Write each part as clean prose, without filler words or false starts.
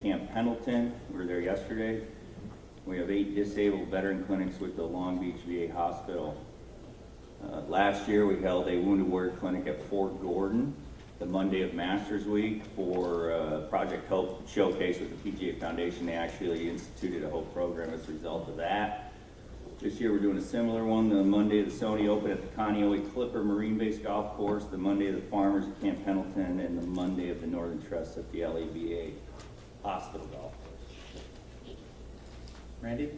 Camp Pendleton. We were there yesterday. We have 8 disabled veteran clinics with the Long Beach VA Hospital. Last year we held a wounded warrior clinic at Fort Gordon the Monday of Masters Week for Project Hope Showcase with the PGA Foundation. They actually instituted a Hope program as a result of that. This year we're doing a similar one, the Monday of the Sony Open at the Kaneohe Clipper Marine Base Golf Course, the Monday of the Farmers at Camp Pendleton, and the Monday of the Northern Trust at the LAVA Hospital Golf Course. Randy?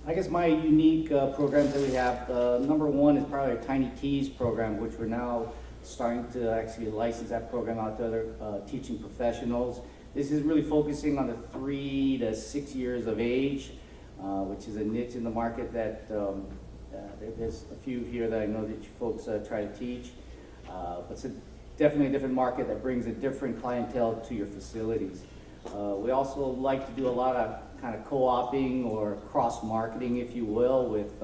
I guess my unique programs that we have, number one is probably our Tiny Tees program, which we're now starting to actually license that program out to other teaching professionals. This is really focusing on the 3 to 6 years of age, which is a niche in the market that there's a few here that I know that you folks try to teach. But it's definitely a different market that brings a different clientele to your facilities. We also like to do a lot of kind of co-oping or cross-marketing, if you will, with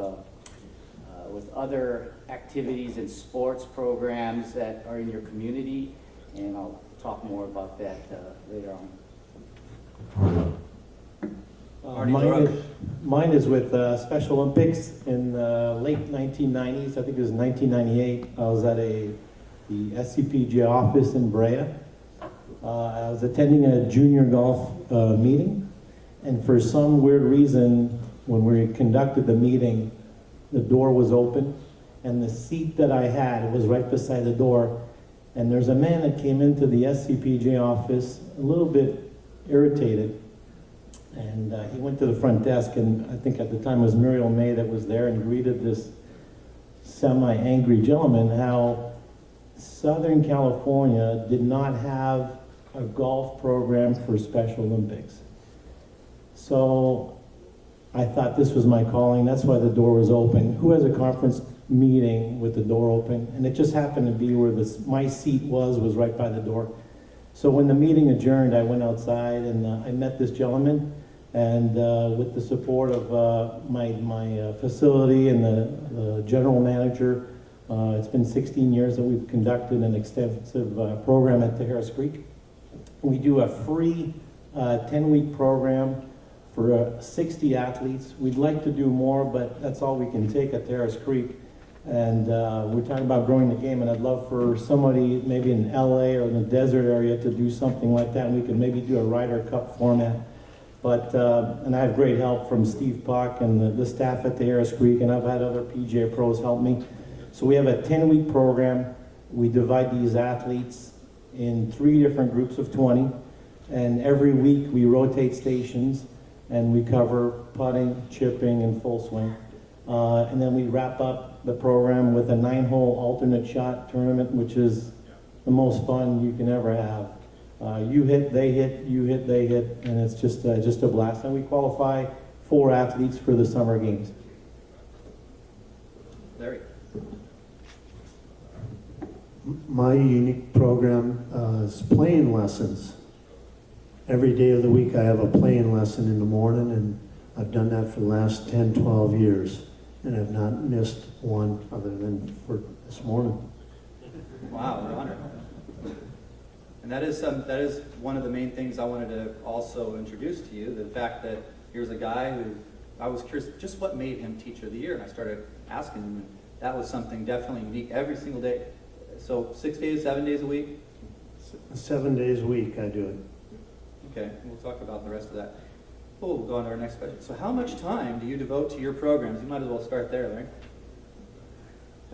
other activities and sports programs that are in your community, and I'll talk more about that later on. Mine is with Special Olympics in late 1990s. I think it was 1998. I was at the SCPG office in Brea. I was attending a junior golf meeting, and for some weird reason, when we conducted the meeting, the door was open, and the seat that I had was right beside the door, and there's a man that came into the SCPJ office a little bit irritated, and he went to the front desk, and I think at the time it was Muriel May that was there, and greeted this semi-angry gentleman how Southern California did not have a golf program for Special Olympics. So I thought this was my calling. That's why the door was open. Who has a conference meeting with the door open? And it just happened to be where my seat was right by the door. So when the meeting adjourned, I went outside and I met this gentleman. And with the support of my facility and the general manager, it's been 16 years that we've conducted an extensive program at Harris Creek. We do a free 10-week program for 60 athletes. We'd like to do more, but that's all we can take at Harris Creek. And we're talking about growing the game, and I'd love for somebody maybe in LA or in the desert area to do something like that, and we could maybe do a Ryder Cup format. But, and I have great help from Steve Puck and the staff at the Harris Creek, and I've had other PGA pros help me. So we have a 10-week program. We divide these athletes in 3 different groups of 20, and every week we rotate stations, and we cover putting, chipping, and full swing. And then we wrap up the program with a 9-hole alternate shot tournament, which is the most fun you can ever have. You hit, they hit, you hit, they hit, and it's just a blast. And we qualify 4 athletes for the summer games. Larry? My unique program is playing lessons. Every day of the week I have a playing lesson in the morning, and I've done that for the last 10, 12 years, and I've not missed one other than for this morning. Wow, we're honored. And that is one of the main things I wanted to also introduce to you, the fact that here's a guy who, I was curious just what made him Teacher of the Year, and I started asking him, and that was something definitely unique every single day. So 6 days, 7 days a week? 7 days a week I do it. Okay, we'll talk about the rest of that. We'll go on to our next question. So how much time do you devote to your programs? You might as well start there, Larry.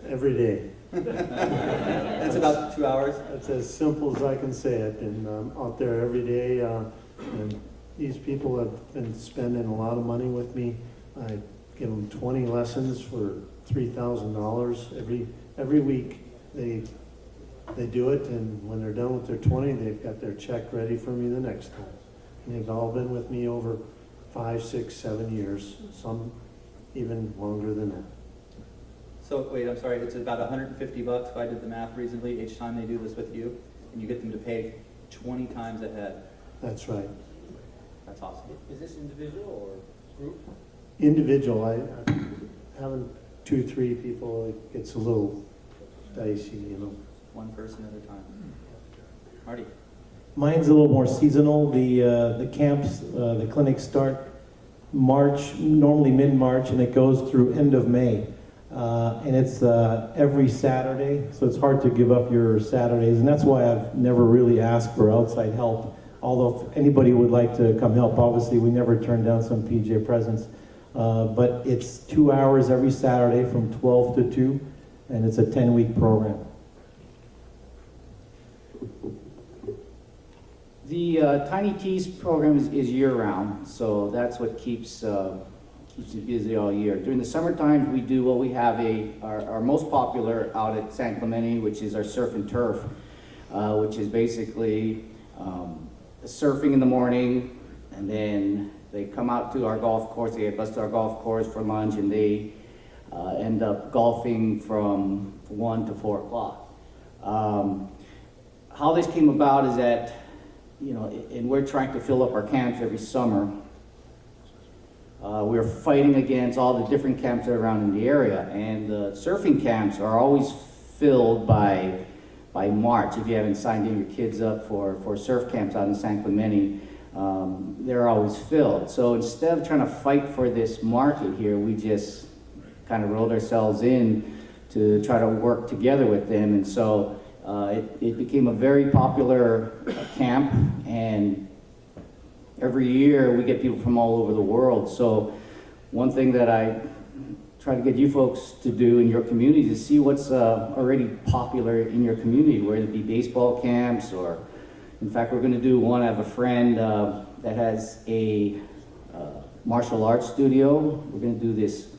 Every day. It's about 2 hours. It's as simple as I can say it, and I'm out there every day, and these people have been spending a lot of money with me. I give them 20 lessons for $3,000 every week. They do it, and when they're done with their 20, they've got their check ready for me the next time. And they've all been with me over 5, 6, 7 years, some even longer than that. So wait, I'm sorry, it's about $150 if I did the math reasonably each time they do this with you, and you get them to pay 20 times ahead. That's right. That's awesome. Is this individual or group? Individual, I having 2, 3 people, it gets a little dicey, you know. One person at a time. Marty? Mine's a little more seasonal. The camps, the clinics start March, normally mid-March, and it goes through end of May. And it's every Saturday, so it's hard to give up your Saturdays, and that's why I've never really asked for outside help. Although if anybody would like to come help, obviously we never turn down some PJ presence. But it's 2 hours every Saturday from 12 to 2, and it's a 10-week program. The Tiny Teas program is year-round, so that's what keeps you busy all year. During the summertime, we do what we have our most popular out at San Clemente, which is our surf and turf, which is basically surfing in the morning, and then they come out to our golf course, they get bused to our golf course for lunch, and they end up golfing from 1 to 4 o'clock. How this came about is that, you know, and we're trying to fill up our camps every summer. We're fighting against all the different camps that are around in the area, and the surfing camps are always filled by March. If you haven't signed in your kids up for surf camps out in San Clemente, they're always filled. So instead of trying to fight for this market here, we just kind of rolled ourselves in to try to work together with them. And so it became a very popular camp, and every year we get people from all over the world. So one thing that I try to get you folks to do in your communities is see what's already popular in your community, whether it be baseball camps, or in fact we're going to do one. I have a friend that has a martial arts studio. We're going to do this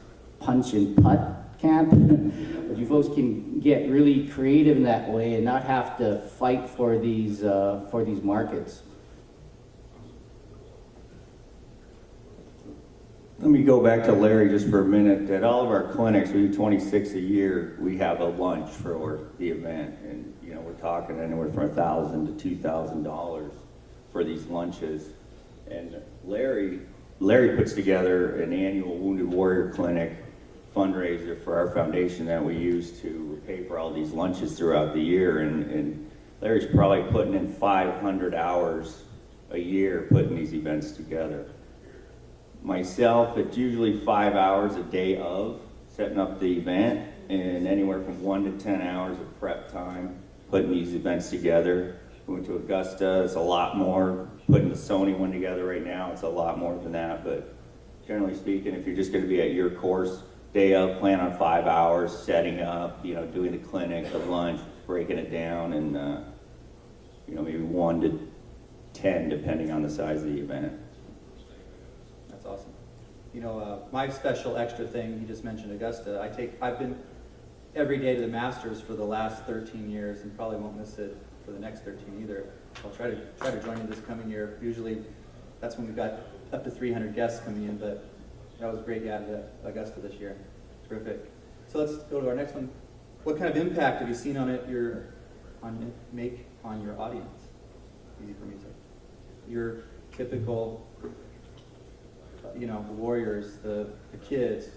punch and putt camp. But you folks can get really creative in that way and not have to fight for these markets. Let me go back to Larry just for a minute. At all of our clinics, we do 26 a year. We have a lunch for the event, and you know we're talking anywhere from $1,000 to $2,000 for these lunches. And Larry puts together an annual Wounded Warrior Clinic fundraiser for our foundation that we use to pay for all these lunches throughout the year. And Larry's probably putting in 500 hours a year putting these events together. Myself, it's usually 5 hours a day of setting up the event, and anywhere from 1 to 10 hours of prep time putting these events together. We went to Augusta, it's a lot more. Putting the Sony one together right now, it's a lot more than that. But generally speaking, if you're just going to be at your course, day of, plan on 5 hours, setting up, you know, doing the clinic, the lunch, breaking it down, and you know, maybe 1 to 10 depending on the size of the event. That's awesome. You know, my special extra thing, you just mentioned Augusta. I've been every day to the Masters for the last 13 years, and probably won't miss it for the next 13 either. I'll try to join you this coming year. Usually, that's when we've got up to 300 guests coming in, but that was great. Yeah, to Augusta this year. Terrific. So let's go to our next one. What kind of impact have you seen on it? Make on your audience? Easy for me to say. Your typical, you know, the warriors, the kids,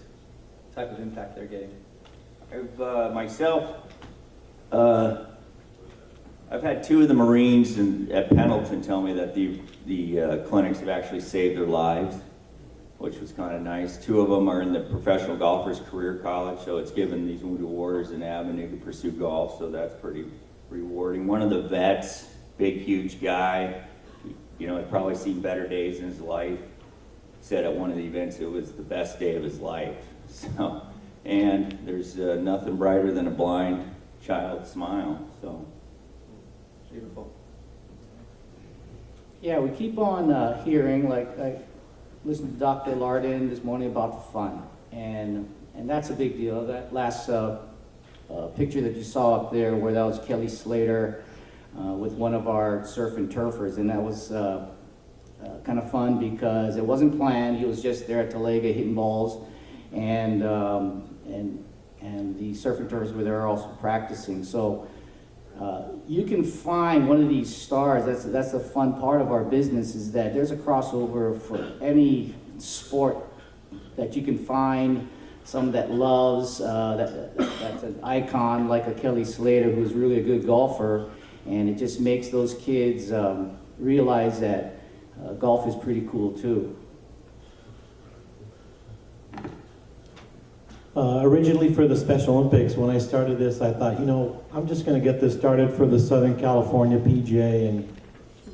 type of impact they're getting. I've had 2 of the Marines at Pendleton tell me that the clinics have actually saved their lives, which was kind of nice. 2 of them are in the Professional Golfers Career College, so it's given these Wounded Warriors an avenue to pursue golf, so that's pretty rewarding. One of the vets, big, huge guy, you know, had probably seen better days in his life, said at one of the events it was the best day of his life. So, and there's nothing brighter than a blind child's smile. So Beautiful. Yeah, we keep on hearing, like I listened to Dr. Lardin this morning about fun, and that's a big deal. That last picture that you saw up there, where that was Kelly Slater with one of our surf and turfers, and that was kind of fun because it wasn't planned. He was just there at Talega hitting balls, and the surf and turfers were there also practicing. So you can find one of these stars. That's the fun part of our business, is that there's a crossover for any sport that you can find. Some that loves that's an icon like a Kelly Slater, who's really a good golfer, And it just makes those kids realize that golf is pretty cool too. Originally for the Special Olympics, when I started this, I thought, I'm just going to get this started for the Southern California PGA, and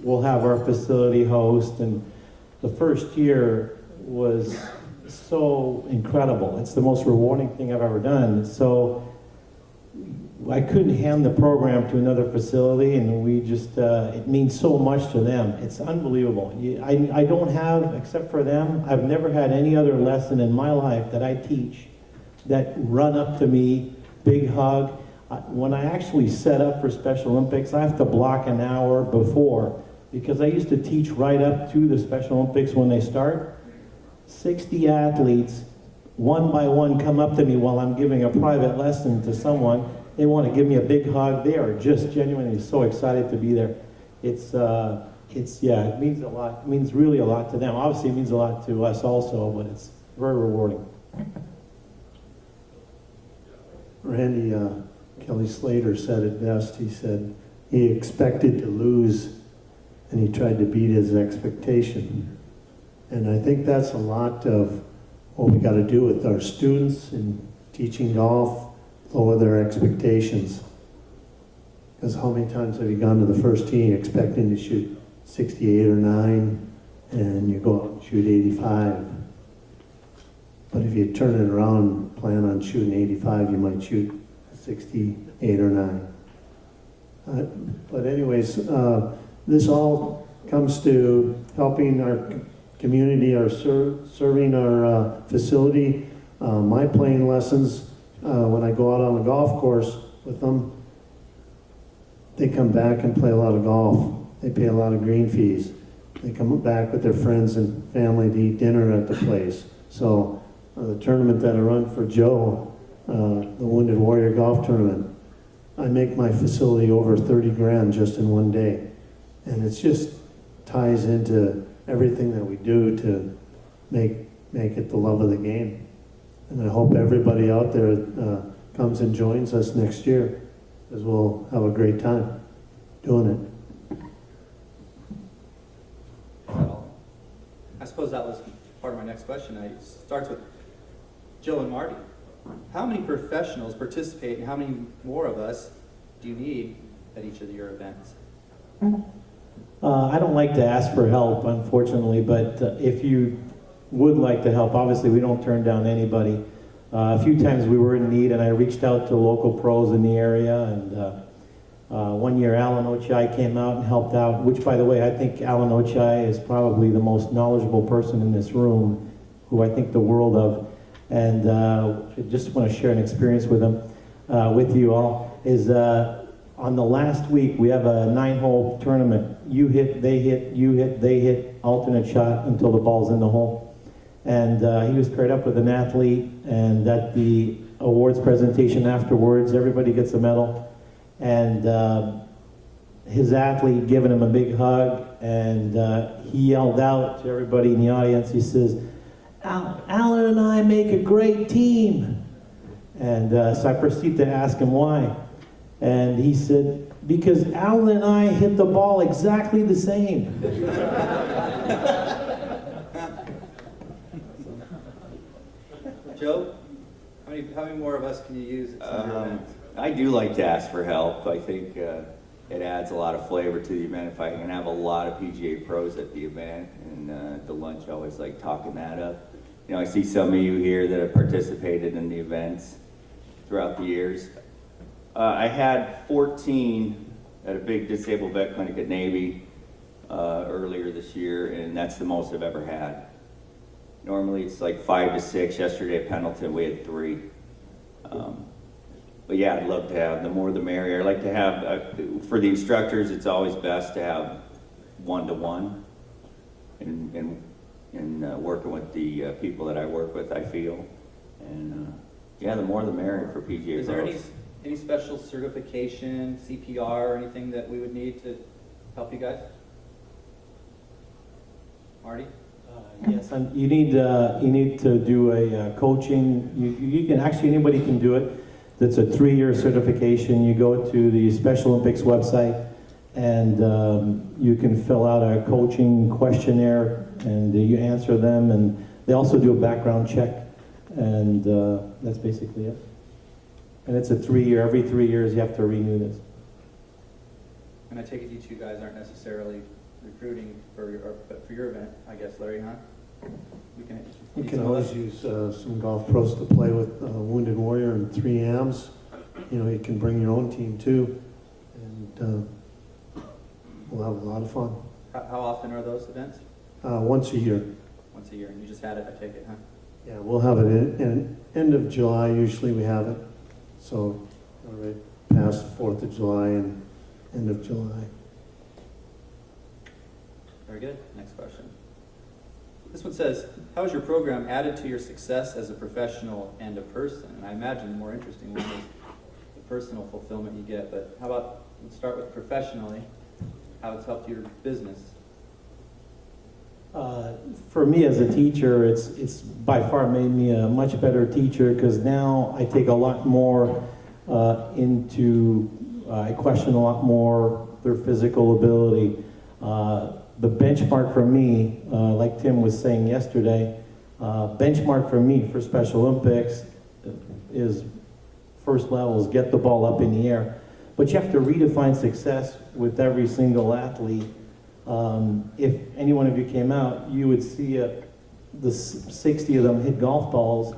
we'll have our facility host. And the first year was so incredible. It's the most rewarding thing I've ever done. So I couldn't hand the program to another facility, and we just, it means so much to them. It's unbelievable. I don't have, except for them, I've never had any other lesson in my life that I teach that run up to me, big hug. When I actually set up for Special Olympics, I have to block an hour before, because I used to teach right up to the Special Olympics when they start. 60 athletes, one by one, come up to me while I'm giving a private lesson to someone. They want to give me a big hug. They are just genuinely so excited to be there. It means a lot. It means really a lot to them. Obviously, it means a lot to us also, but it's very rewarding. Randy, Kelly Slater said it best. He said he expected to lose and he tried to beat his expectation. And I think that's a lot of what we got to do with our students in teaching golf, lower their expectations. Because how many times have you gone to the first tee expecting to shoot 68 or 9 and you go out and shoot 85? But if you turn it around and plan on shooting 85, you might shoot 68 or 9. But anyways, this all comes to helping our community, serving our facility. My playing lessons, when I go out on the golf course with them, they come back and play a lot of golf. They pay a lot of green fees. They come back with their friends and family to eat dinner at the place. So the tournament that I run for Joe, the Wounded Warrior Golf Tournament, I make my facility over 30 grand just in one day. And it just ties into everything that we do to make it the love of the game. And I hope everybody out there comes and joins us next year, because we'll have a great time doing it. Well, I suppose that was part of my next question. It starts with Joe and Marty. How many professionals participate and how many more of us do you need at each of your events? I don't like to ask for help, unfortunately, but if you would like to help, obviously we don't turn down anybody. A few times we were in need, and I reached out to local pros in the area, and one year Alan Ochai came out and helped out, which, by the way, I think Alan Ochai is probably the most knowledgeable person in this room, who I think the world of, and I just want to share an experience with him, with you all, is on the last week, we have a 9-hole tournament. You hit, they hit, you hit, they hit, alternate shot until the ball's in the hole. And he was paired up with an athlete, and at the awards presentation afterwards, everybody gets a medal. And his athlete giving him a big hug, and he yelled out to everybody in the audience, he says, Alan and I make a great team. And so I proceeded to ask him why. And he said, because Alan and I hit the ball exactly the same. Joe, how many more of us can you use at some of your events? I do like to ask for help. I think it adds a lot of flavor to the event if I can have a lot of PGA pros at the event, and at the lunch I always like talking that up. You know, I see some of you here that have participated in the events throughout the years. I had 14 at a big disabled vet clinic at Navy earlier this year, and that's the most I've ever had. Normally it's like 5 to 6. Yesterday at Pendleton we had 3. But yeah, I'd love to have, the more the merrier. I like to have, for the instructors, it's always best to have one-to-one and working with the people that I work with, I feel. And yeah, the more the merrier for PGA Is there pros. any special certification, CPR, or anything that we would need to help you guys? Marty? Yes, you need to do a coaching. You can actually, anybody can do it. That's a 3-year certification. You go to the Special Olympics website. And you can fill out a coaching questionnaire, and you answer them, and they also do a background check, and that's basically it. And it's a 3-year, every 3 years you have to renew this. And I take it you two guys aren't necessarily recruiting for your event, I guess, Larry, huh? We need can some of always that? use some golf pros to play with Wounded Warrior and 3Ms. You know, you can bring your own team too, and we'll have a lot of fun. How often are those events? Once a year. Once a year, and you just had it, I take it, huh? Yeah, we'll have it in end of July, usually we have it. So, right past 4th of July and end of July. Very good. Next question. This one says, how has your program added to your success as a professional and a person? And I imagine the more interesting one is the personal fulfillment you get, but how about, let's start with professionally, how it's helped your business. For me as a teacher, it's by far made me a much better teacher, because now I take a lot more I question a lot more their physical ability. The benchmark for me, like Tim was saying yesterday, benchmark for me for Special Olympics is first level is get the ball up in the air. But you have to redefine success with every single athlete. If any one of you came out, you would see the 60 of them hit golf balls,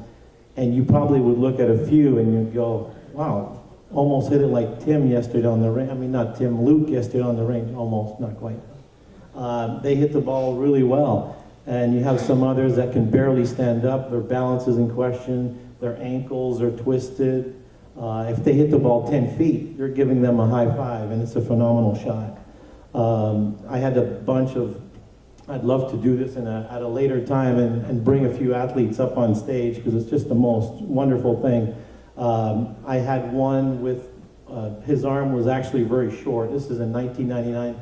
and you probably would look at a few and you'd go, wow, almost hit it like Tim yesterday on the range. I mean, not Tim, Luke yesterday on the range, almost, not quite. They hit the ball really well. And you have some others that can barely stand up, their balance is in question, their ankles are twisted. If they hit the ball 10 feet, you're giving them a high five, and it's a phenomenal shot. I had a bunch of, I'd love to do this at a later time and bring a few athletes up on stage, because it's just the most wonderful thing. I had one with, his arm was actually very short. This is in 1999.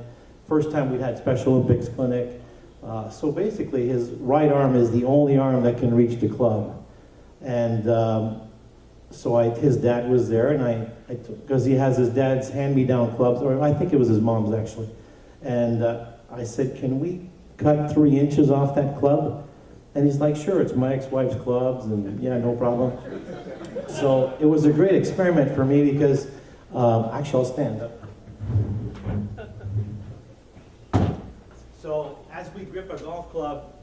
First time we'd had Special Olympics clinic. So basically his right arm is the only arm that can reach the club. And so his dad was there, and because he has his dad's hand-me-down clubs, or I think it was his mom's actually. And I said, can we cut 3 inches off that club? And he's like, sure, it's my ex-wife's clubs, and yeah, no problem. So it was a great experiment for me, because, actually I'll stand up. So as we grip a golf club,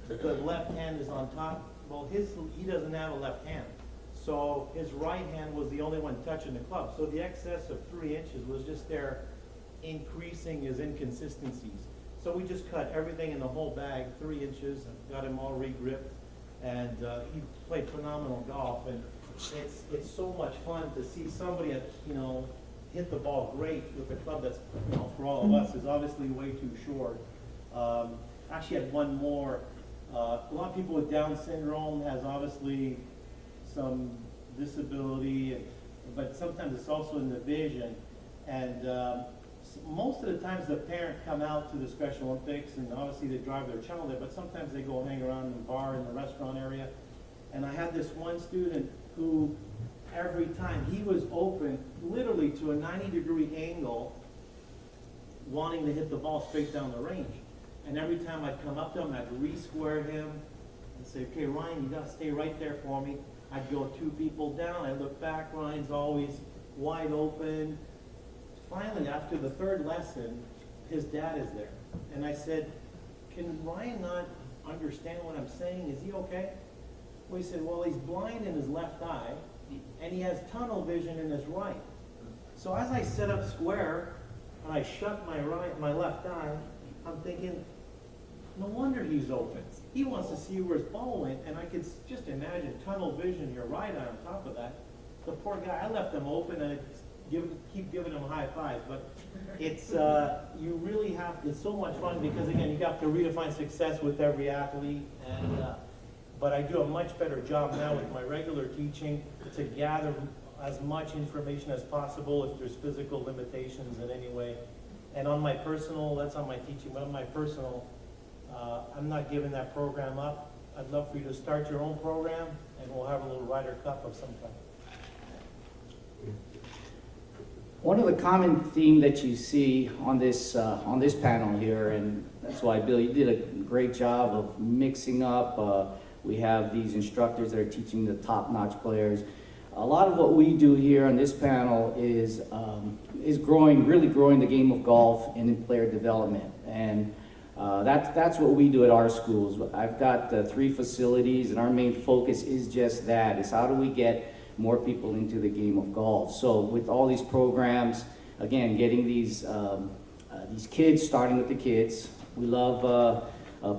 the left hand is on top. Well, he doesn't have a left hand. So his right hand was the only one touching the club. So the excess of 3 inches was just there, increasing his inconsistencies. So we just cut everything in the whole bag, 3 inches, and got him all re-gripped. And he played phenomenal golf. And it's so much fun to see somebody, hit the ball great with a club that's, for all of us, is obviously way too short. Actually had one more. A lot of people with Down syndrome has obviously some disability, but sometimes it's also in the vision. And most of the times the parent come out to the Special Olympics, and obviously they drive their child there, but sometimes they go hang around in the bar in the restaurant area. And I had this one student who, every time he was open, literally to a 90-degree angle, wanting to hit the ball straight down the range. And every time I'd come up to him, I'd re-square him and say, okay, Ryan, you gotta stay right there for me. I'd go 2 people down, I'd look back, Ryan's always wide open. Finally, after the 3rd lesson, his dad is there. And I said, can Ryan not understand what I'm saying? Is he okay? Well, he said, well, he's blind in his left eye, and he has tunnel vision in his right. So as I set up square, and I shut my left eye, I'm thinking, no wonder he's open. He wants to see where his ball went, and I could just imagine tunnel vision, your right eye on top of that. The poor guy, I left him open, and I keep giving him high fives, but it's, you really have, it's so much fun, because again, you have to redefine success with every athlete, and, but I do a much better job now with my regular teaching to gather as much information as possible if there's physical limitations in any way. And on my personal, that's on my teaching, but on my personal, I'm not giving that program up. I'd love for you to start your own program, and we'll have a little Ryder Cup of some kind. One of the common theme that you see on this panel here, and that's why, Bill, you did a great job of mixing up. We have these instructors that are teaching the top-notch players. A lot of what we do here on this panel is really growing the game of golf and in player development. And that's what we do at our schools. I've got 3 facilities, and our main focus is just that, is how do we get more people into the game of golf. So with all these programs, again, getting these kids, starting with the kids. We love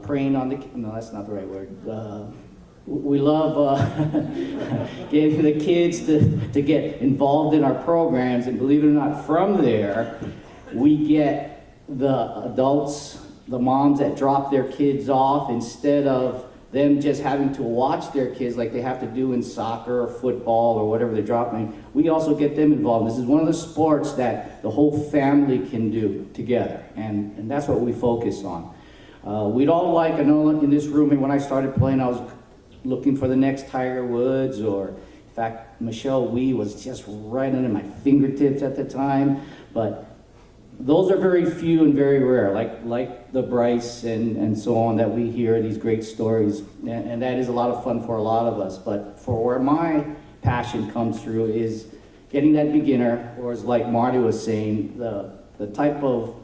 preying on the, no, that's not the right word. We love getting the kids to get involved in our programs, and believe it or not, from there, we get the adults, the moms that drop their kids off, instead of them just having to watch their kids like they have to do in soccer or football or whatever they're dropping. We also get them involved. This is one of the sports that the whole family can do together, and that's what we focus on. We'd all like, I know in this room, and when I started playing, I was looking for the next Tiger Woods, or in fact, Michelle Wee was just right under my fingertips at the time, but those are very few and very rare, like the Bryce and so on that we hear, these great stories, and that is a lot of fun for a lot of us. But for where my passion comes through is getting that beginner, or as like Marty was saying, the type of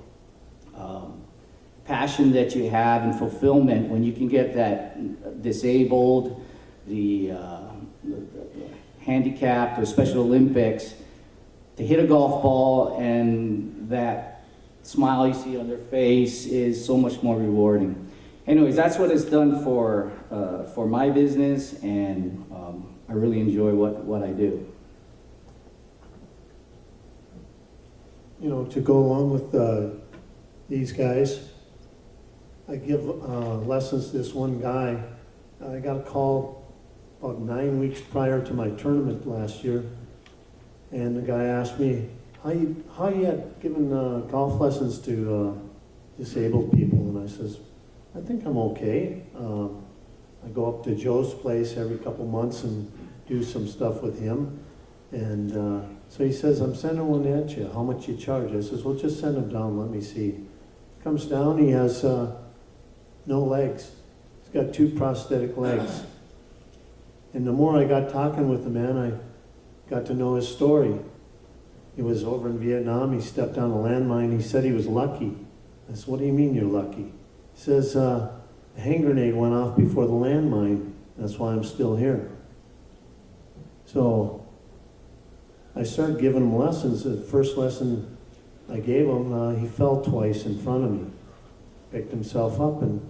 passion that you have and fulfillment when you can get that disabled, the handicapped, or Special Olympics, to hit a golf ball, and that smile you see on their face is so much more rewarding. Anyways, that's what it's done for my business, and I really enjoy what I do. You know, to go along with these guys, I give lessons to this one guy. I got a call about 9 weeks prior to my tournament last year, and the guy asked me, how you had given golf lessons to disabled people? And I says, I think I'm okay. I go up to Joe's place every couple months and do some stuff with him. And so he says, I'm sending one at you. How much you charge? I says, well, just send him down. Let me see. Comes down, he has no legs. He's got 2 prosthetic legs. And the more I got talking with the man, I got to know his story. He was over in Vietnam. He stepped on a landmine. He said he was lucky. I said, what do you mean you're lucky? He says, a hand grenade went off before the landmine. That's why I'm still here. So I started giving him lessons. The first lesson I gave him, he fell twice in front of me. Picked himself up and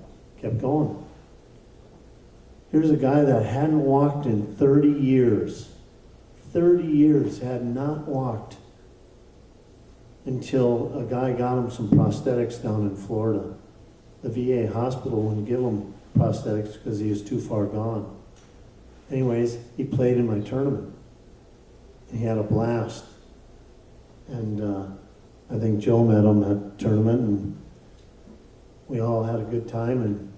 kept going. Here's a guy that hadn't walked in 30 years. 30 years had not walked until a guy got him some prosthetics down in Florida. The VA hospital wouldn't give him prosthetics because he was too far gone. Anyways, he played in my tournament. He had a blast. And I think Joe met him at the tournament, and we all had a good time, and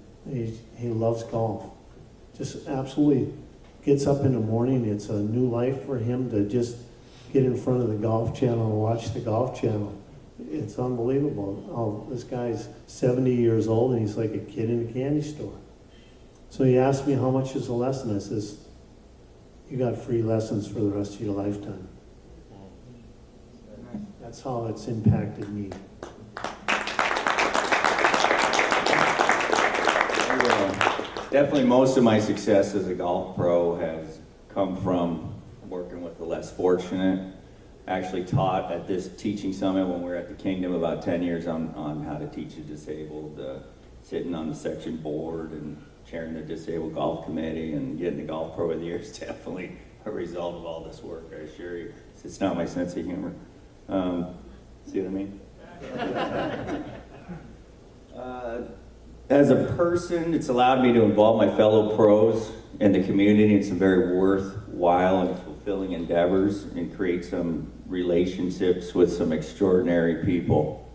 he loves golf. Just absolutely gets up in the morning. It's a new life for him to just get in front of the Golf Channel and watch the Golf Channel. It's unbelievable. Oh, this guy's 70 years old, and he's like a kid in a candy store. So he asked me, how much is a lesson? I says, you got free lessons for the rest of your lifetime. That's how it's impacted me. Definitely most of my success as a golf pro has come from working with the less fortunate. Actually taught at this teaching summit when we were at the Kingdom about 10 years on how to teach a disabled, sitting on the section board and chairing the disabled golf committee, and getting the golf pro of the year is definitely a result of all this work, I assure you. It's not my sense of humor. See what I mean? As a person, it's allowed me to involve my fellow pros and the community in some very worthwhile and fulfilling endeavors, and create some relationships with some extraordinary people.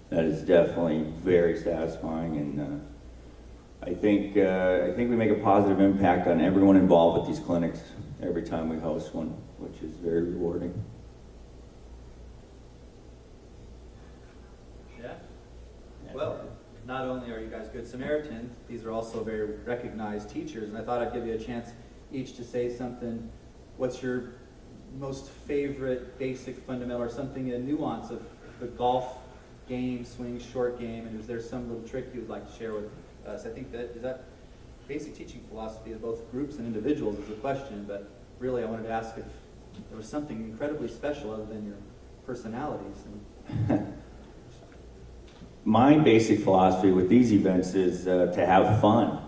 That is definitely very satisfying, and I think we make a positive impact on everyone involved with these clinics every time we host one, which is very rewarding. Well, not only are you guys good Samaritans, these are also very recognized teachers, and I thought I'd give you a chance each to say something. What's your most favorite basic fundamental, or something, a nuance of the golf game, swing, short game, and is there some little trick you would like to share with us? I think that is that basic teaching philosophy of both groups and individuals is a question, but really I wanted to ask if there was something incredibly special other than your personalities. My basic philosophy with these events is to have fun.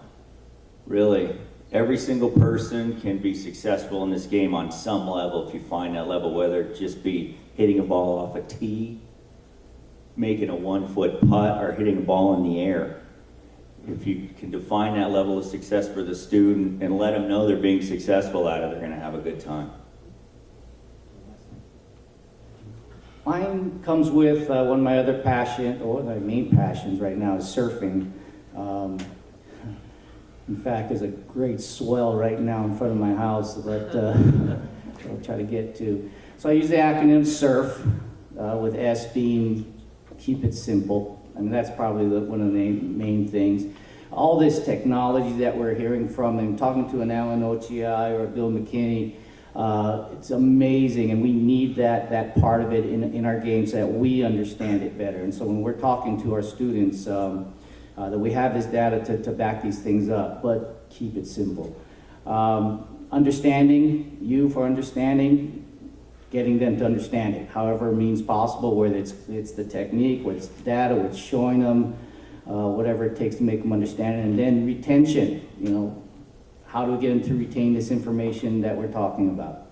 Really, every single person can be successful in this game on some level if you find that level, whether it just be hitting a ball off a tee, making a 1-foot putt, or hitting a ball in the air. If you can define that level of success for the student and let them know they're being successful at it, they're going to have a good time. Mine comes with one of my other passion, or one of my main passions right now is surfing. In fact, there's a great swell right now in front of my house that I'll try to get to. So I use the acronym SURF, with S being keep it simple. I mean, that's probably one of the main things. All this technology that we're hearing from and talking to an Alan Ochi or a Bill McKinney, it's amazing, and we need that part of it in our games so that we understand it better. And so when we're talking to our students, that we have this data to back these things up, but keep it simple. Understanding, for understanding, getting them to understand it, however means possible, whether it's the technique, whether it's the data, whether it's showing them, whatever it takes to make them understand it. And then retention, how do we get them to retain this information that we're talking about?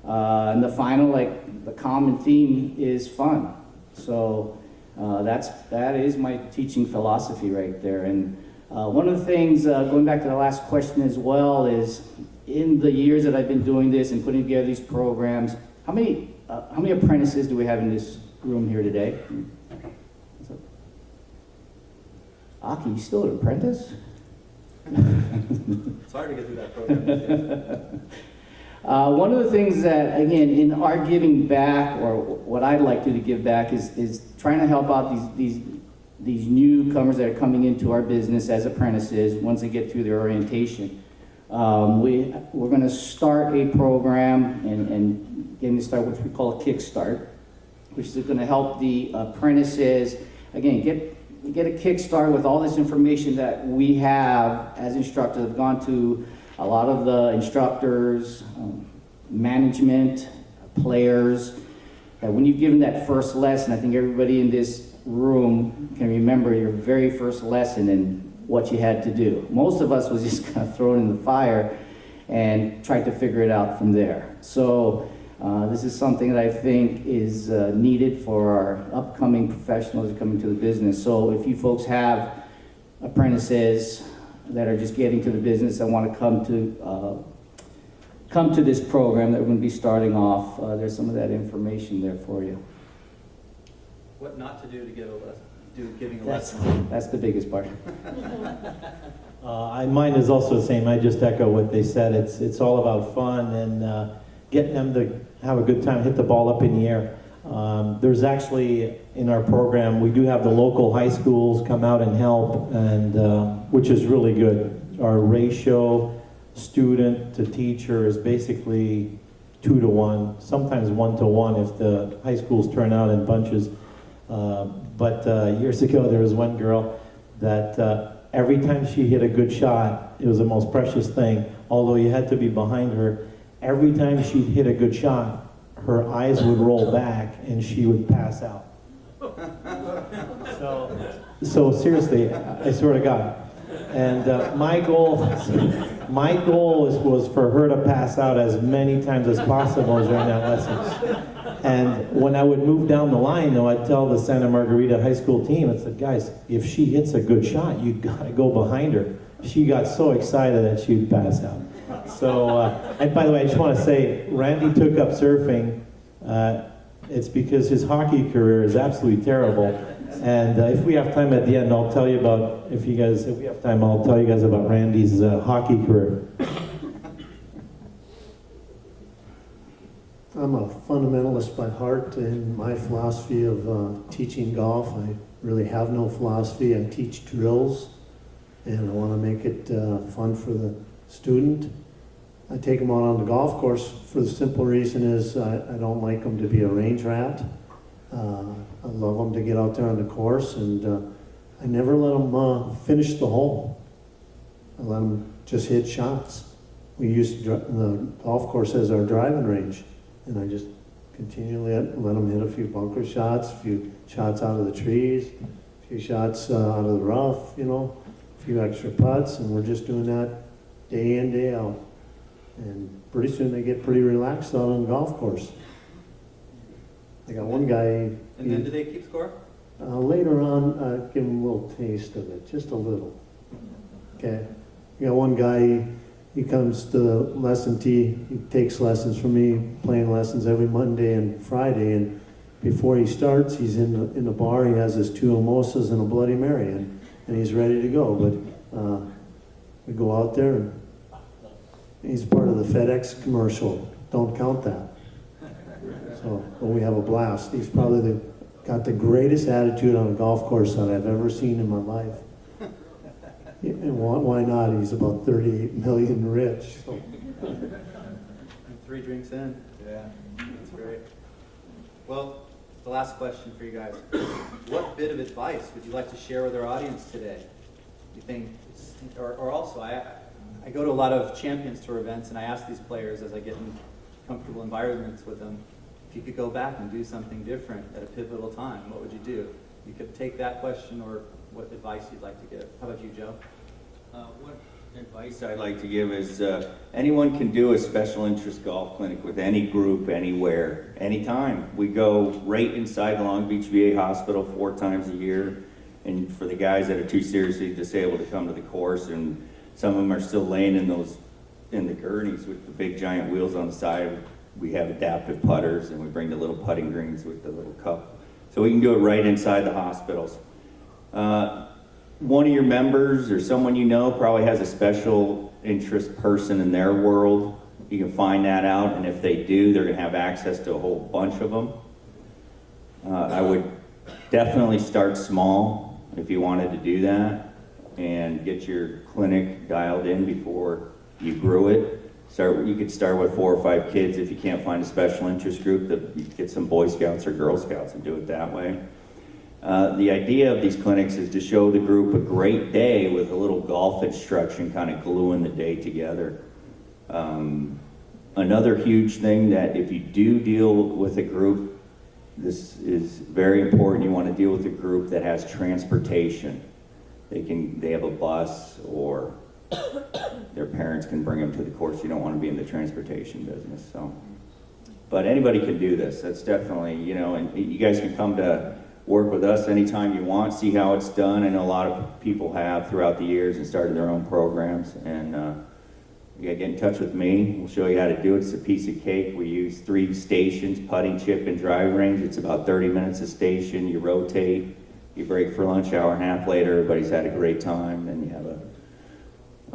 And the final, the common theme is fun. So that is my teaching philosophy right there. And one of the things, going back to the last question as well, is in the years that I've been doing this and putting together these programs, how many apprentices do we have in this room here today? Aki, you still an apprentice? It's hard to get through that program. One of the things that, again, in our giving back, or what I'd like to give back, is trying to help out these newcomers that are coming into our business as apprentices once they get through their orientation. We're going to start a program and getting to start, which we call a Kickstart, which is going to help the apprentices, again, get a kickstart with all this information that we have as instructors. I've gone to a lot of the instructors, management, players, that when you've given that first lesson, I think everybody in this room can remember your very first lesson and what you had to do. Most of us was just kind of thrown in the fire and tried to figure it out from there. So this is something that I think is needed for our upcoming professionals that are coming to the business. So if you folks have apprentices that are just getting to the business and want to come to this program that we're going to be starting off, there's some of that information there for you. What not to do to giving a lesson? That's the biggest part. Mine is also the same. I just echo what they said. It's all about fun and getting them to have a good time, hit the ball up in the air. There's actually, in our program, we do have the local high schools come out and help, and which is really good. Our ratio student to teacher is basically 2 to 1, sometimes 1 to 1 if the high schools turn out in bunches. But years ago, there was one girl that every time she hit a good shot, it was the most precious thing. Although you had to be behind her, every time she'd hit a good shot, her eyes would roll back and she would pass out. So seriously, I swear to God. And my goal was for her to pass out as many times as possible during that lesson. And when I would move down the line, though, I'd tell the Santa Margarita high school team, I said, guys, if she hits a good shot, you gotta go behind her. She got so excited that she'd pass out. So, and by the way, I just want to say, Randy took up surfing. It's because his hockey career is absolutely terrible. And if we have time at the end, I'll tell you about, if we have time, I'll tell you guys about Randy's hockey career. I'm a fundamentalist by heart, and my philosophy of teaching golf, I really have no philosophy. I teach drills, and I want to make it fun for the student. I take them out on the golf course for the simple reason is I don't like them to be a range rat. I love them to get out there on the course, and I never let them finish the hole. I let them just hit shots. We used the golf course as our driving range, and I just continually let them hit a few bunker shots, a few shots out of the trees, a few shots out of the rough, you know, a few extra putts, and we're just doing that day in, day out. And pretty soon they get pretty relaxed out on the golf course. I got one guy. And then do they keep score? Later on, give him a little taste of it, just a little. Okay. I got one guy, he comes to the lesson tee, he takes lessons from me, playing lessons every Monday and Friday, and before he starts, he's in the bar, he has his 2 mimosas and a Bloody Mary, and he's ready to go. But we go out there, and he's part of the FedEx commercial. Don't count that. So, but we have a blast. He's probably got the greatest attitude on a golf course that I've ever seen in my life. And why not? He's about 38 million rich. So. 3 drinks in. Yeah, that's great. Well, the last question for you guys. What bit of advice would you like to share with our audience today? You think, or also, I go to a lot of Champions Tour events, and I ask these players as I get in comfortable environments with them, if you could go back and do something different at a pivotal time, what would you do? You could take that question or what advice you'd like to give. How about you, Joe? What advice I'd like to give is anyone can do a special interest golf clinic with any group, anywhere, anytime. We go right inside the Long Beach VA Hospital 4 times a year, and for the guys that are too seriously disabled to come to the course, and some of them are still laying in the gurneys with the big giant wheels on the side. We have adaptive putters, and we bring the little putting greens with the little cup. So we can do it right inside the hospitals. One of your members or someone you know probably has a special interest person in their world. You can find that out, and if they do, they're going to have access to a whole bunch of them. I would definitely start small if you wanted to do that, and get your clinic dialed in before you grew it. You could start with 4 or 5 kids if you can't find a special interest group. You could get some Boy Scouts or Girl Scouts and do it that way. The idea of these clinics is to show the group a great day with a little golf instruction kind of gluing the day together. Another huge thing that if you do deal with a group, this is very important. You want to deal with a group that has transportation. They have a bus, or their parents can bring them to the course. You don't want to be in the transportation business. So, but anybody can do this. That's definitely, and you guys can come to work with us anytime you want, see how it's done. I know a lot of people have throughout the years and started their own programs, and you gotta get in touch with me. We'll show you how to do it. It's a piece of cake. We use 3 stations, putting, chip, and driving range. It's about 30 minutes a station. You rotate, you break for lunch, hour and a half later, everybody's had a great time, then you have a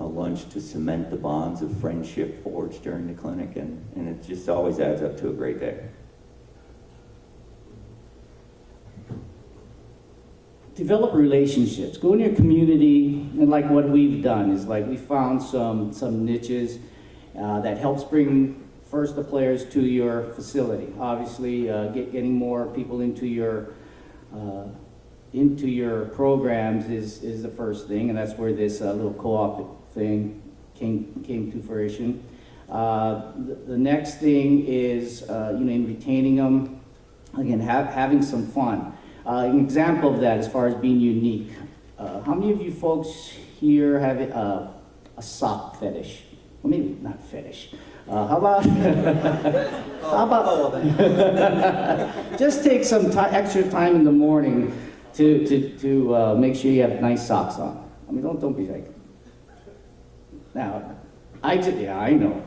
lunch to cement the bonds of friendship forged during the clinic, and it just always adds up to a great day. Develop relationships. Go in your community, and like what we've done is like we found some niches that helps bring first the players to your facility. Obviously, getting more people into your programs is the first thing, and that's where this little co-op thing came to fruition. The next thing is in retaining them, again, having some fun. An example of that as far as being unique. How many of you folks here have a sock fetish? Well, maybe not fetish. How about, just take some extra time in the morning to make sure you have nice socks on. I mean, don't be like, now, I know.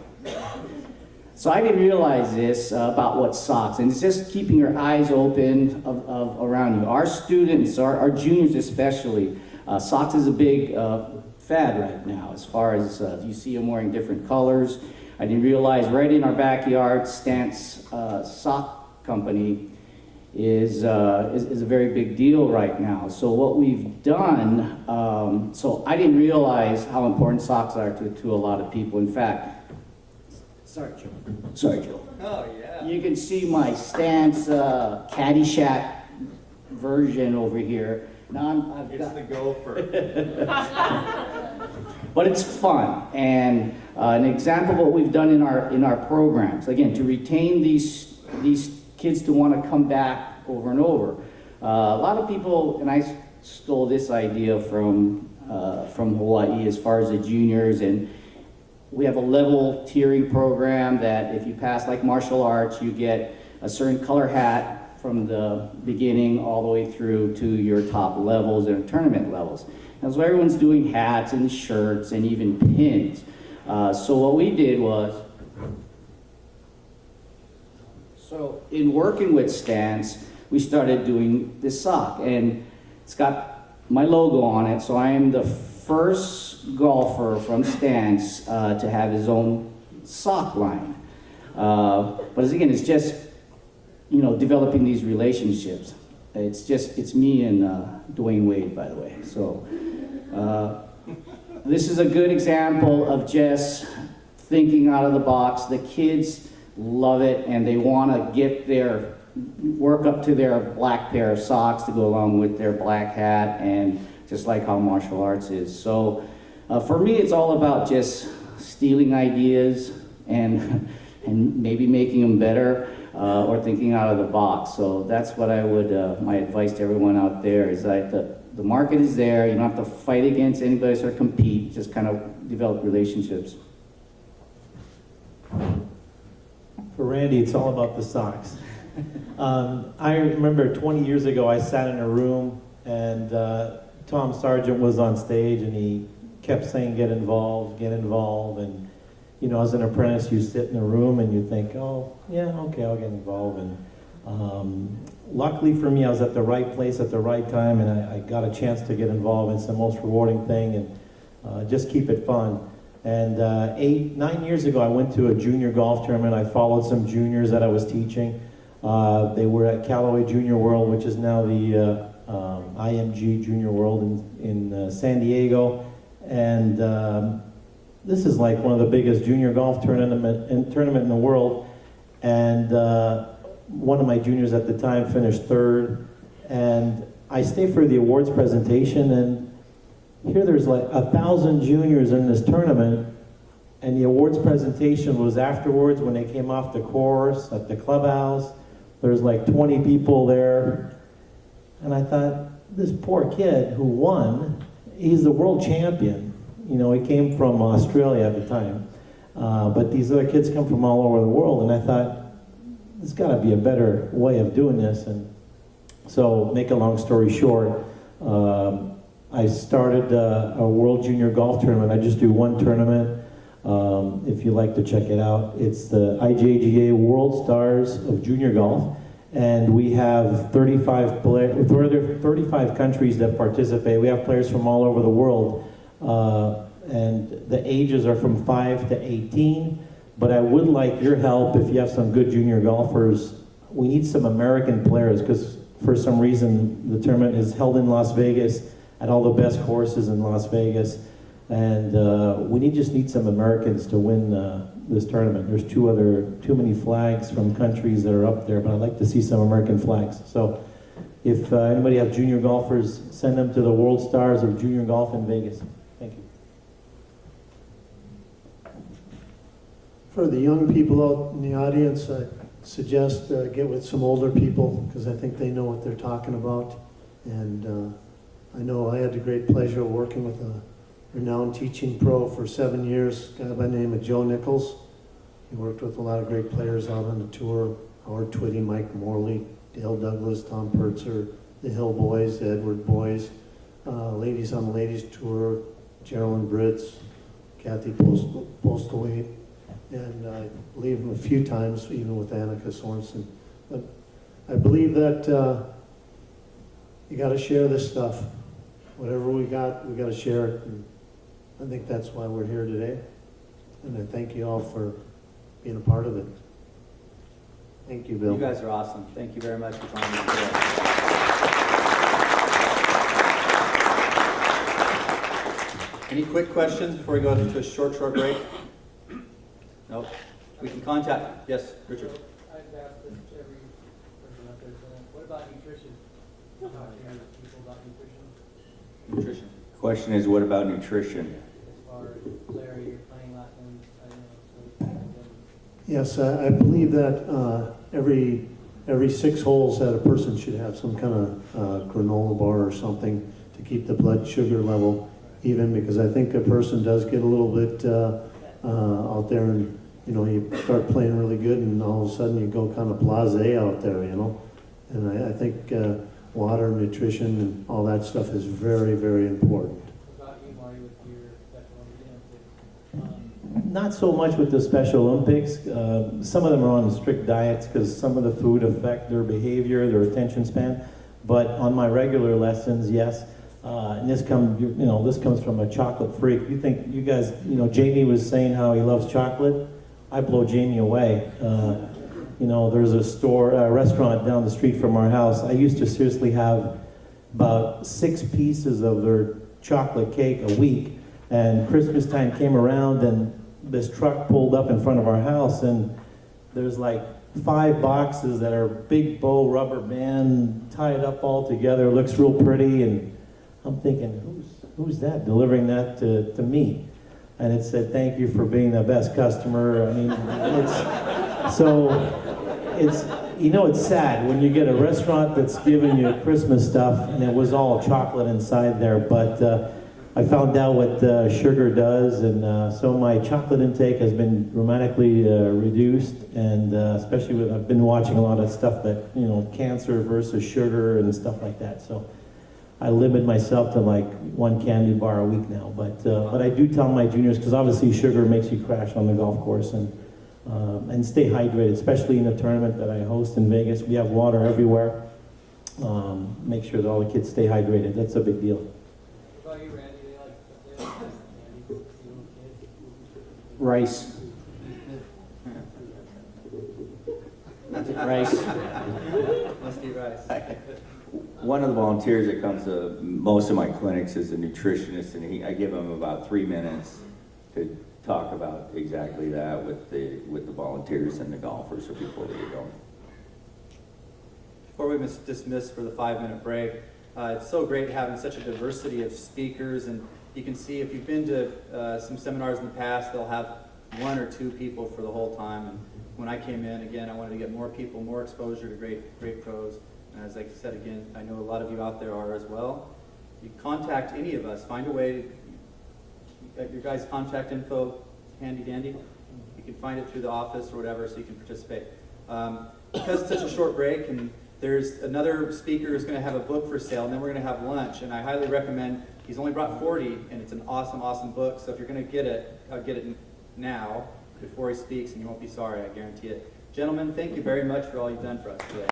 So I didn't realize this about what socks, and it's just keeping your eyes open around you. Our students, our juniors especially, socks is a big fad right now as far as you see them wearing different colors. I didn't realize right in our backyard, Stance Sock Company is a very big deal right now. So what we've done, so I didn't realize how important socks are to a lot of people. In fact, sorry, Joe. Oh, yeah. You can see my Stance Caddyshack version over here. Now I've It's got, the gopher. but it's fun. And an example of what we've done in our programs, again, to retain these kids to want to come back over and over. A lot of people, and I stole this idea from Hawaii as far as the juniors, and we have a level tiering program that if you pass like martial arts, you get a certain color hat from the beginning all the way through to your top levels and tournament levels. And so everyone's doing hats and shirts and even pins. So what we did was, so in working with Stance, we started doing this sock, and it's got my logo on it, so I am the first golfer from Stance to have his own sock line. But again, it's just, you know, developing these relationships. It's me and Dwayne Wade, by the way. So this is a good example of just thinking out of the box. The kids love it, and they want to work up to their black pair of socks to go along with their black hat, and just like how martial arts is. So for me, it's all about just stealing ideas and maybe making them better, or thinking out of the box. So that's what I would, my advice to everyone out there is that the market is there. You don't have to fight against anybody or compete, just kind of develop relationships. For Randy, it's all about the socks. I remember 20 years ago, I sat in a room and Tom Sargent was on stage and he kept saying, get involved. And, you know, as an apprentice, you sit in a room and you think, oh, yeah, okay, I'll get involved. And luckily for me, I was at the right place at the right time, and I got a chance to get involved. It's the most rewarding thing, and just keep it fun. And 9 years ago, I went to a junior golf tournament. I followed some juniors that I was teaching. They were at Callaway Junior World, which is now the IMG Junior World in San Diego. And this is like one of the biggest junior golf tournament in the world. And one of my juniors at the time finished third. And I stayed for the awards presentation, and here there's like 1,000 juniors in this tournament, and the awards presentation was afterwards when they came off the course at the clubhouse. There's like 20 people there, and I thought, this poor kid who won, he's the world champion. You know, he came from Australia at the time, but these other kids come from all over the world, and I thought, there's got to be a better way of doing this. And so, make a long story short, I started a World Junior Golf Tournament. I just do one tournament. If you'd like to check it out, it's the IJGA World Stars of Junior Golf, and we have 35 countries that participate. We have players from all over the world, and the ages are from 5 to 18. But I would like your help if you have some good junior golfers. We need some American players, because for some reason the tournament is held in Las Vegas at all the best courses in Las Vegas, and we just need some Americans to win this tournament. There's too many flags from countries that are up there, but I'd like to see some American flags. So if anybody have junior golfers, send them to the World Stars of Junior Golf in Vegas. Thank you. For the young people out in the audience, I suggest get with some older people, because I think they know what they're talking about. And I know I had the great pleasure of working with a renowned teaching pro for 7 years, a guy by the name of Joe Nichols. He worked with a lot of great players out on the tour: Howard Twitty, Mike Morley, Dale Douglas, Tom Pertzer, the Hill Boys, the Edward Boys, ladies on the ladies tour, Geraldine Britz, Kathy Postlewaite, and I believe him a few times, even with Annika Sorensen. But I believe that you got to share this stuff. Whatever we got to share it. And I think that's why we're here today. And I thank you all for being a part of it. Thank you, Bill. You guys are awesome. Thank you very much for joining me today. Any quick questions before we go to a short break? No? We can contact, yes, Richard? I've asked this to every person out there, so what about nutrition? Talk to your people about nutrition, Nutrition. Question is, what about nutrition? as far as Larry, your playing lessons, I don't know, so. Yes, I believe that every 6 holes that a person should have some kind of granola bar or something to keep the blood sugar level even, because I think a person does get a little bit out there and, you know, you start playing really good and all of a sudden you go kind of blasé out there, you know. And I think water, nutrition, and all that stuff is very, very important. What about you, Marty, with your Special Olympics? Not so much with the Special Olympics. Some of them are on strict diets because some of the food affect their behavior, their attention span. But on my regular lessons, yes. And this comes from a chocolate freak. You guys, Jamie was saying how he loves chocolate. I blow Jamie away. There's a restaurant down the street from our house. I used to seriously have about 6 pieces of their chocolate cake a week. And Christmas time came around and this truck pulled up in front of our house and there's like 5 boxes that are big bow rubber band tied up all together. It looks real pretty, and I'm thinking, who's that delivering that to me? And it said, "Thank you for being the best customer." I mean, it's sad when you get a restaurant that's giving you Christmas stuff and it was all chocolate inside there. But I found out what sugar does, and so my chocolate intake has been dramatically reduced. And especially I've been watching a lot of stuff that cancer versus sugar and stuff like that. So I limit myself to like 1 candy bar a week now. But I do tell my juniors, because obviously sugar makes you crash on the golf course, and stay hydrated, especially in a tournament that I host in Vegas. We have water everywhere. Make sure that all the kids stay hydrated. That's a big deal. What about you, Randy? They like candy, you little kids? Rice. Rice. Must be rice. One of the volunteers that comes to most of my clinics is a nutritionist, and I give him about 3 minutes to talk about exactly that with the volunteers and the golfers before we get going. Before we dismiss for the 5-minute break, it's so great having such a diversity of speakers, and you can see if you've been to some seminars in the past, they'll have 1 or 2 people for the whole time. And when I came in, again, I wanted to get more people, more exposure to great pros. And as I said again, I know a lot of you out there are as well. You contact any of us, find a way. Your guys' contact info handy dandy. You can find it through the office or whatever, so you can participate. Because it's such a short break, and there's another speaker who's going to have a book for sale, and then we're going to have lunch. And I highly recommend. He's only brought 40, and it's an awesome book. So if you're going to get it now before he speaks, and you won't be sorry. I guarantee it. Gentlemen, thank you very much for all you've done for us today.